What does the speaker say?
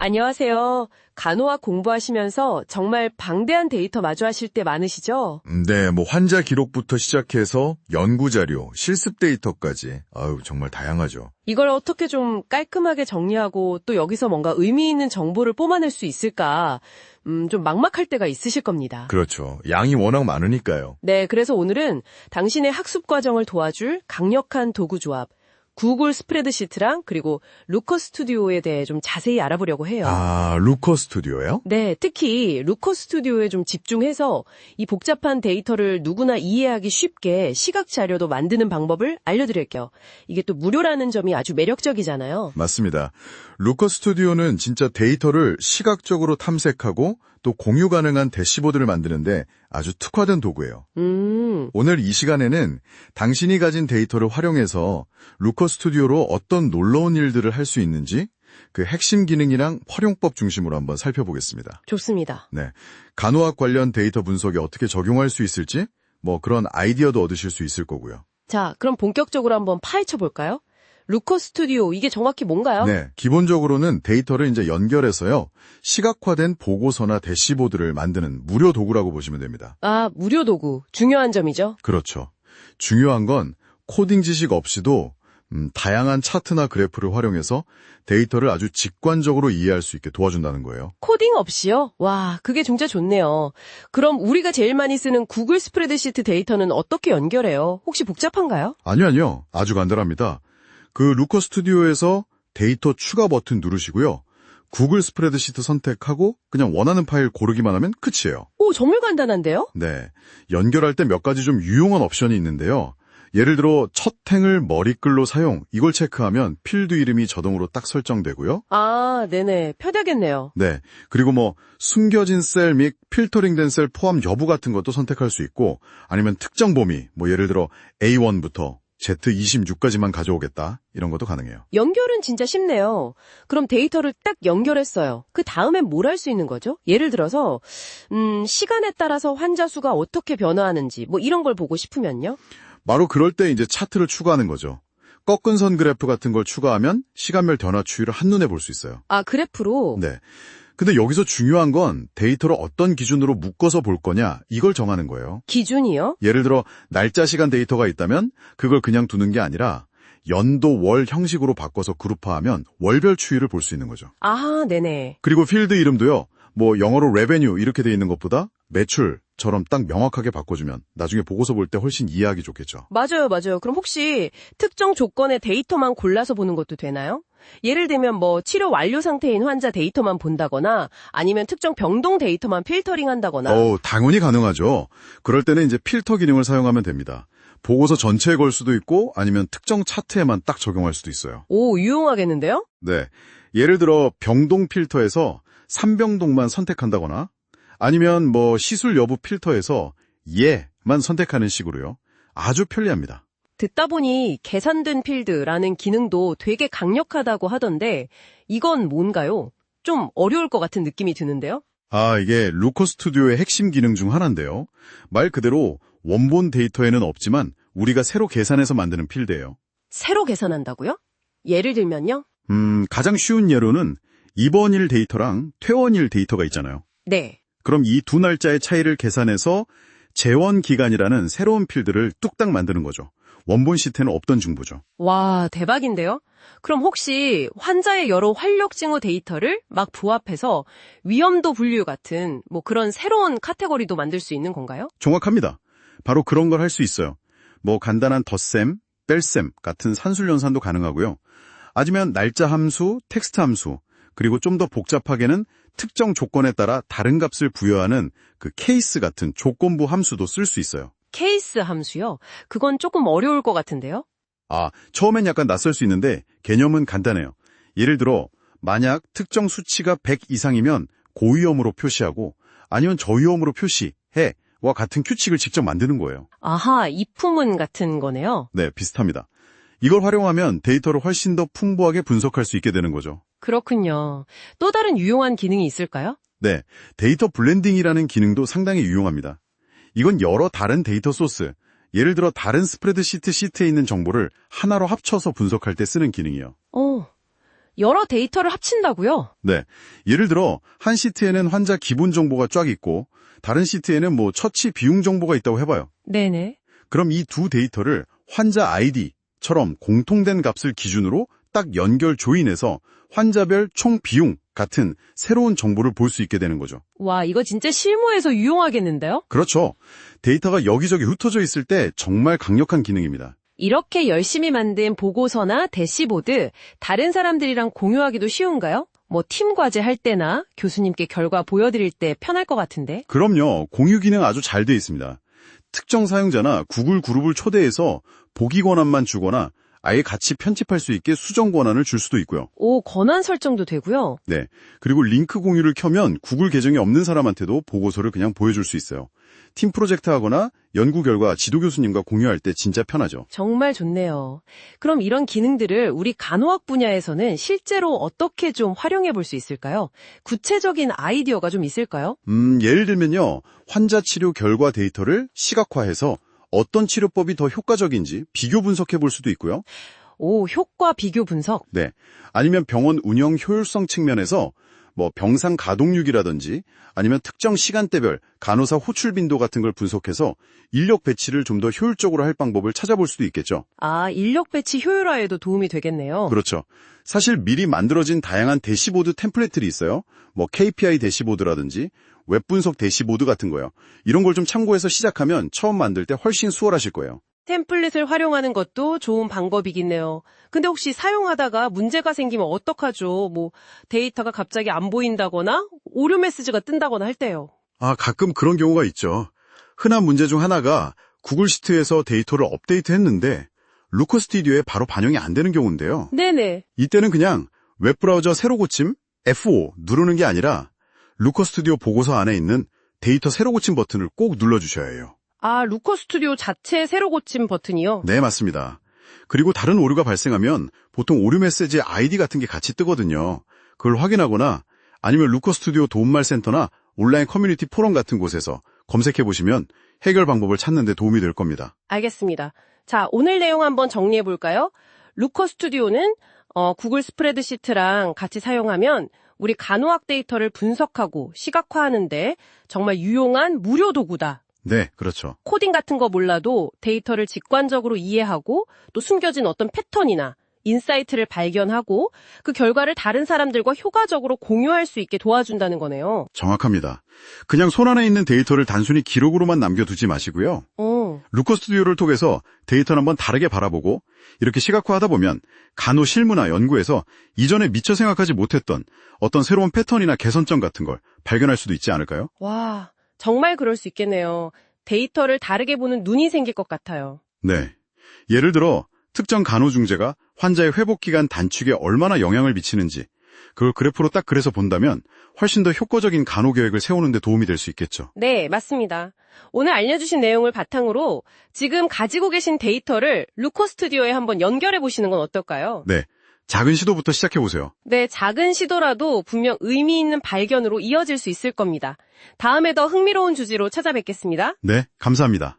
안녕하세요. 간호학 공부하시면서 정말 방대한 데이터 마주하실 때 많으시죠? 네, 환자 기록부터 시작해서 연구 자료, 실습 데이터까지. 정말 다양하죠. 이걸 어떻게 좀 깔끔하게 정리하고 또 여기서 뭔가 의미 있는 정보를 뽑아낼 수 있을까? 좀 막막할 때가 있으실 겁니다. 그렇죠. 양이 워낙 많으니까요. 네, 그래서 오늘은 당신의 학습 과정을 도와줄 강력한 도구 조합, 구글 스프레드시트랑 그리고 루커 스튜디오에 대해 좀 자세히 알아보려고 해요. 루커 스튜디오요? 네, 특히 루커 스튜디오에 좀 집중해서 이 복잡한 데이터를 누구나 이해하기 쉽게 시각 자료도 만드는 방법을 알려드릴게요. 이게 또 무료라는 점이 아주 매력적이잖아요. 맞습니다. 루커 스튜디오는 진짜 데이터를 시각적으로 탐색하고 또 공유 가능한 대시보드를 만드는데 아주 특화된 도구예요. 오늘 이 시간에는 당신이 가진 데이터를 활용해서 루커 스튜디오로 어떤 놀라운 일들을 할 수 있는지 그 핵심 기능이랑 활용법 중심으로 한번 살펴보겠습니다. 좋습니다. 네, 간호학 관련 데이터 분석에 어떻게 적용할 수 있을지 그런 아이디어도 얻으실 수 있을 거고요. 자, 그럼 본격적으로 한번 파헤쳐 볼까요? 루커 스튜디오, 이게 정확히 뭔가요? 네, 기본적으로는 데이터를 이제 연결해서요, 시각화된 보고서나 대시보드를 만드는 무료 도구라고 보시면 됩니다. 무료 도구. 중요한 점이죠. 그렇죠. 중요한 건 코딩 지식 없이도 다양한 차트나 그래프를 활용해서 데이터를 아주 직관적으로 이해할 수 있게 도와준다는 거예요. 코딩 없이요? 와, 그게 진짜 좋네요. 그럼 우리가 제일 많이 쓰는 구글 스프레드시트 데이터는 어떻게 연결해요? 혹시 복잡한가요? 아니요. 아주 간단합니다. 그 루커 스튜디오에서 데이터 추가 버튼 누르시고요. 구글 스프레드시트 선택하고 그냥 원하는 파일 고르기만 하면 끝이에요. 오, 정말 간단한데요? 네. 연결할 때 몇 가지 좀 유용한 옵션이 있는데요. 예를 들어 첫 행을 머리글로 사용, 이걸 체크하면 필드 이름이 자동으로 딱 설정되고요. 네네. 편하겠네요. 네. 그리고 숨겨진 셀 및 필터링된 셀 포함 여부 같은 것도 선택할 수 있고, 아니면 특정 범위, 예를 들어 A1부터 Z26까지만 가져오겠다, 이런 것도 가능해요. 연결은 진짜 쉽네요. 그럼 데이터를 딱 연결했어요. 그 다음엔 뭘 할 수 있는 거죠? 예를 들어서 시간에 따라서 환자 수가 어떻게 변화하는지 이런 걸 보고 싶으면요? 바로 그럴 때 이제 차트를 추가하는 거죠. 꺾은 선 그래프 같은 걸 추가하면 시간별 변화 추이를 한눈에 볼 수 있어요. 그래프로? 네. 근데 여기서 중요한 건 데이터를 어떤 기준으로 묶어서 볼 거냐, 이걸 정하는 거예요. 기준이요? 예를 들어 날짜 시간 데이터가 있다면 그걸 그냥 두는 게 아니라 연도 월 형식으로 바꿔서 그룹화하면 월별 추이를 볼 수 있는 거죠. 네네. 그리고 필드 이름도요, 영어로 revenue 이렇게 돼 있는 것보다 매출처럼 딱 명확하게 바꿔주면 나중에 보고서 볼 때 훨씬 이해하기 좋겠죠. 맞아요. 그럼 혹시 특정 조건의 데이터만 골라서 보는 것도 되나요? 예를 들면 치료 완료 상태인 환자 데이터만 본다거나 아니면 특정 병동 데이터만 필터링한다거나. 당연히 가능하죠. 그럴 때는 이제 필터 기능을 사용하면 됩니다. 보고서 전체에 걸 수도 있고 아니면 특정 차트에만 딱 적용할 수도 있어요. 유용하겠는데요? 네. 예를 들어 병동 필터에서 3병동만 선택한다거나 아니면 시술 여부 필터에서 예만 선택하는 식으로요. 아주 편리합니다. 듣다 보니 계산된 필드라는 기능도 되게 강력하다고 하던데 이건 뭔가요? 좀 어려울 것 같은 느낌이 드는데요? 이게 루커 스튜디오의 핵심 기능 중 하나인데요. 말 그대로 원본 데이터에는 없지만 우리가 새로 계산해서 만드는 필드예요. 새로 계산한다고요? 예를 들면요? 가장 쉬운 예로는 입원일 데이터랑 퇴원일 데이터가 있잖아요. 네. 그럼 이 두 날짜의 차이를 계산해서 재원 기간이라는 새로운 필드를 뚝딱 만드는 거죠. 원본 시트에는 없던 정보죠. 와, 대박인데요? 그럼 혹시 환자의 여러 활력 징후 데이터를 막 부합해서 위험도 분류 같은 그런 새로운 카테고리도 만들 수 있는 건가요? 정확합니다. 바로 그런 걸 할 수 있어요. 간단한 덧셈, 뺄셈 같은 산술 연산도 가능하고요. 아니면 날짜 함수, 텍스트 함수, 그리고 좀 더 복잡하게는 특정 조건에 따라 다른 값을 부여하는 그 케이스 같은 조건부 함수도 쓸 수 있어요. 케이스 함수요? 그건 조금 어려울 것 같은데요? 처음엔 약간 낯설 수 있는데 개념은 간단해요. 예를 들어 만약 특정 수치가 100 이상이면 고위험으로 표시하고 아니면 저위험으로 표시해와 같은 규칙을 직접 만드는 거예요. 입후문 같은 거네요? 네, 비슷합니다. 이걸 활용하면 데이터를 훨씬 더 풍부하게 분석할 수 있게 되는 거죠. 그렇군요. 또 다른 유용한 기능이 있을까요? 네, 데이터 블렌딩이라는 기능도 상당히 유용합니다. 이건 여러 다른 데이터 소스, 예를 들어 다른 스프레드시트에 있는 정보를 하나로 합쳐서 분석할 때 쓰는 기능이에요. 여러 데이터를 합친다고요? 네. 예를 들어 한 시트에는 환자 기본 정보가 쫙 있고 다른 시트에는 처치 비용 정보가 있다고 해봐요. 네네. 그럼 이 두 데이터를 환자 아이디처럼 공통된 값을 기준으로 딱 연결 조인해서 환자별 총 비용 같은 새로운 정보를 볼 수 있게 되는 거죠. 와, 이거 진짜 실무에서 유용하겠는데요? 그렇죠. 데이터가 여기저기 흩어져 있을 때 정말 강력한 기능입니다. 이렇게 열심히 만든 보고서나 대시보드, 다른 사람들이랑 공유하기도 쉬운가요? 팀 과제 할 때나 교수님께 결과 보여드릴 때 편할 것 같은데. 그럼요. 공유 기능 아주 잘 돼 있습니다. 특정 사용자나 구글 그룹을 초대해서 보기 권한만 주거나 아예 같이 편집할 수 있게 수정 권한을 줄 수도 있고요. 오, 권한 설정도 되고요. 네. 그리고 링크 공유를 켜면 구글 계정이 없는 사람한테도 보고서를 그냥 보여줄 수 있어요. 팀 프로젝트 하거나 연구 결과 지도 교수님과 공유할 때 진짜 편하죠. 정말 좋네요. 그럼 이런 기능들을 우리 간호학 분야에서는 실제로 어떻게 좀 활용해 볼 수 있을까요? 구체적인 아이디어가 좀 있을까요? 예를 들면요. 환자 치료 결과 데이터를 시각화해서 어떤 치료법이 더 효과적인지 비교 분석해 볼 수도 있고요. 오, 효과 비교 분석. 네. 아니면 병원 운영 효율성 측면에서 병상 가동률이라든지 아니면 특정 시간대별 간호사 호출 빈도 같은 걸 분석해서 인력 배치를 좀 더 효율적으로 할 방법을 찾아볼 수도 있겠죠. 아, 인력 배치 효율화에도 도움이 되겠네요. 그렇죠. 사실 미리 만들어진 다양한 대시보드 템플릿들이 있어요. KPI 대시보드라든지 웹 분석 대시보드 같은 거요. 이런 걸 좀 참고해서 시작하면 처음 만들 때 훨씬 수월하실 거예요. 템플릿을 활용하는 것도 좋은 방법이겠네요. 근데 혹시 사용하다가 문제가 생기면 어떡하죠? 데이터가 갑자기 안 보인다거나 오류 메시지가 뜬다거나 할 때요. 가끔 그런 경우가 있죠. 흔한 문제 중 하나가 구글 시트에서 데이터를 업데이트했는데 루커 스튜디오에 바로 반영이 안 되는 경우인데요. 네네. 이때는 그냥 웹브라우저 새로 고침 F5 누르는 게 아니라 루커 스튜디오 보고서 안에 있는 데이터 새로 고침 버튼을 꼭 눌러주셔야 해요. 아, 루커 스튜디오 자체 새로 고침 버튼이요? 네, 맞습니다. 그리고 다른 오류가 발생하면 보통 오류 메시지 아이디 같은 게 같이 뜨거든요. 그걸 확인하거나 아니면 루커 스튜디오 도움말 센터나 온라인 커뮤니티 포럼 같은 곳에서 검색해보시면 해결 방법을 찾는 데 도움이 될 겁니다. 알겠습니다. 자, 오늘 내용 한번 정리해 볼까요? 루커 스튜디오는 구글 스프레드시트랑 같이 사용하면 우리 간호학 데이터를 분석하고 시각화하는데 정말 유용한 무료 도구다. 네, 그렇죠. 코딩 같은 거 몰라도 데이터를 직관적으로 이해하고 또 숨겨진 어떤 패턴이나 인사이트를 발견하고 그 결과를 다른 사람들과 효과적으로 공유할 수 있게 도와준다는 거네요. 정확합니다. 그냥 손안에 있는 데이터를 단순히 기록으로만 남겨두지 마시고요. 루커 스튜디오를 통해서 데이터를 한번 다르게 바라보고 이렇게 시각화하다 보면 간호 실무나 연구에서 이전에 미처 생각하지 못했던 어떤 새로운 패턴이나 개선점 같은 걸 발견할 수도 있지 않을까요? 와, 정말 그럴 수 있겠네요. 데이터를 다르게 보는 눈이 생길 것 같아요. 네. 예를 들어 특정 간호중재가 환자의 회복기간 단축에 얼마나 영향을 미치는지 그걸 그래프로 딱 그래서 본다면 훨씬 더 효과적인 간호 계획을 세우는 데 도움이 될 수 있겠죠. 네, 맞습니다. 오늘 알려주신 내용을 바탕으로 지금 가지고 계신 데이터를 루커 스튜디오에 한번 연결해 보시는 건 어떨까요? 네. 작은 시도부터 시작해보세요. 네, 작은 시도라도 분명 의미 있는 발견으로 이어질 수 있을 겁니다. 다음에 더 흥미로운 주제로 찾아뵙겠습니다. 네, 감사합니다.